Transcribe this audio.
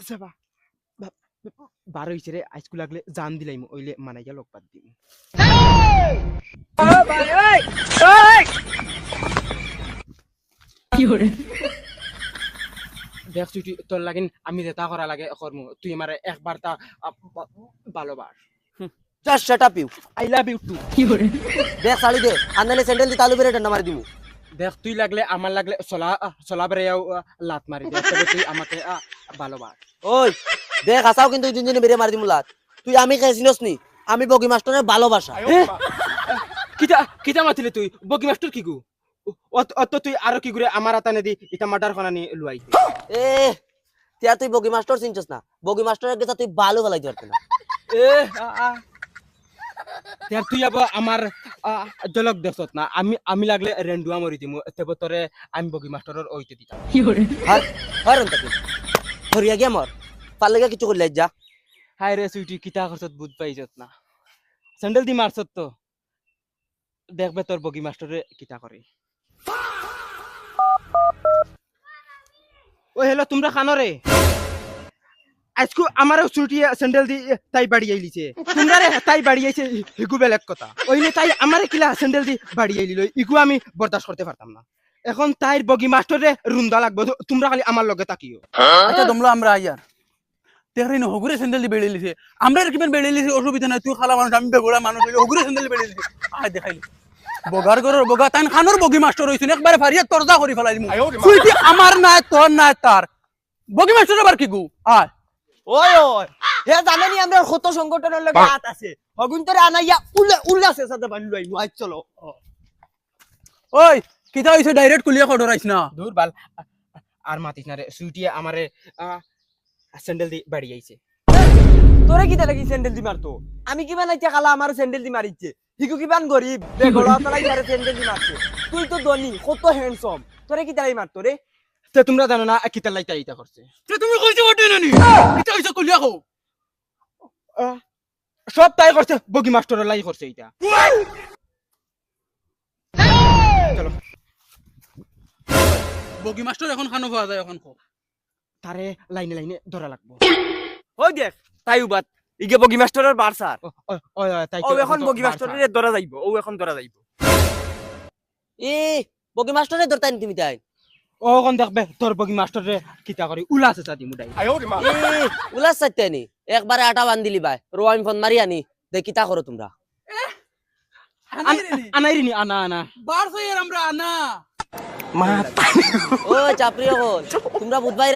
সেবা বার হইছে রে আইস্কুল লাগলে জান দিলাইম ওইলে মানাইয়া লোক বাদ দিম দেখ তুই তোর লাগিন আমি যেটা করা লাগে কর্ম তুই আমার একবার তা ভালোবাস just shut up you I love you too দেখ শাড়ি দে আন্দালে স্যান্ডেল দি তালু বেরে ডান্ডা মারি দিমু দেখ তুই লাগলে আমার লাগলে চলা বেড়েও লাত মারি দে তবে তুই আমাকে ভালোবাস ওই দেখ আসাও কিন্তু দুজনে বেরে মারি দিমু লাত তুই আমি খাইছিনস নি আমি বগি মাস্টারের ভালোবাসা কিতা কিতা মাতিলে তুই বগি মাস্টার কি গু অত তুই আরো কি করে আমার আতানে দি ইটা মার্ডার খানা নি লুয়াই এ তিয়া তুই বগি মাস্টার চিনছস না বগি মাস্টারের কথা তুই ভালো ফলাইতে পারত না এ তের তুই আবার আমার জলক দেখছত না আমি লাগলে রেন্ডুয়া মরি দিমু তেব তরে আমি বগি মাস্টারের ওইতে দিতাম হার হার অন্তকে হরিয়া গিয়া মর পারলে কিছু করলে যা হাই রে সুইটি কিতা করছত বুঝ পাইছত না স্যান্ডেল দি মারছত তো দেখবে তোর বগি মাস্টারে কিতা করে ও হেলো তোমরা খানো রে আজকু আমার ছুটি স্যান্ডেল দি তাই বাড়ি আইলিছে তোমরা রে তাই বাড়ি আইছে হিগু বেলেগ কথা ওইলে তাই আমারে কিলা স্যান্ডেল দি বাড়ি আইলিল ইগু আমি বরদাস্ত করতে পারতাম না এখন তাইর বগি মাস্টারে রুন্দা লাগবে তোমরা খালি আমার লগে তাকিও আচ্ছা তোমরা আমরা আইয়ার দেখরি না হগুরে স্যান্ডেল দি বেড়ে লিছে আমরা কিমান বেড়ে লিছে অসুবিধা নাই তুই খালা মানুষ আমি বেগড়া মানুষ হইলে হগুরে স্যান্ডেল বেড়ে লিছে আয় দেখাইলি বগার গরর বগা তান খানোর বগি মাস্টার হইছেন একবারে ফারিয়া তরজা করি ফেলাই দিমু তুই কি আমার নাই তোর নাই তার বগি মাস্টার আবার কি গু আয় ওই ওই হে জানেনি আমরা কত সংগঠনের লগে হাত আছে হগুন তোরে আনাইয়া উল্লাসে সাথে বান্ধু আইমু আজ চলো ওই কিতা হইছে ডাইরেক্ট কুলিয়া খড় রাইছ না দূর বাল আর মাতিস না রে সুইটিয়ে আমারে স্যান্ডেল দি বাড়ি আইছে তোরে কিতা লাগি স্যান্ডেল দি মারতো আমি কি বানাইতে খালা আমার স্যান্ডেল দি মারিছে হিকু কিবান গরিব বেগড়া তলাই মারে স্যান্ডেল দি মারছে তুই তো ধনী কত হ্যান্ডসাম তোরে কিতা লাগি মারতো রে তে তোমরা জানো না কিতা লাইতা ইতা করছে তুমি কইছো বটে নানি কিতা হইছে কুলিয়া কও সব তাই করছে বগি মাস্টারের লাই করছে এটা চলো বগি মাস্টার এখন খানো পাওয়া যায় এখন কো তারে লাইনে লাইনে ধরা লাগবো ওই দেখ তাই উবাত ইগে বগি মাস্টারের বারসার ওই তাই ও এখন বগি মাস্টারের ধরা যাইব ও এখন ধরা যাইব এ বগি মাস্টারের ধরতাই নি তুমি তাই ও কোন দেখবে তোর বগি মাস্টারে কিতা করে উলাসে সাদি মুডাই এ উলাস চাইতে নি একবারে আটা বান্ধিলি ভাই রোয়াম ফোন মারি আনি দেখ কিতা করো তোমরা আনাইরিনি আনা আনা বার সইয়ের আমরা আনা মা ও চাপরি হল তোমরা বুধবাই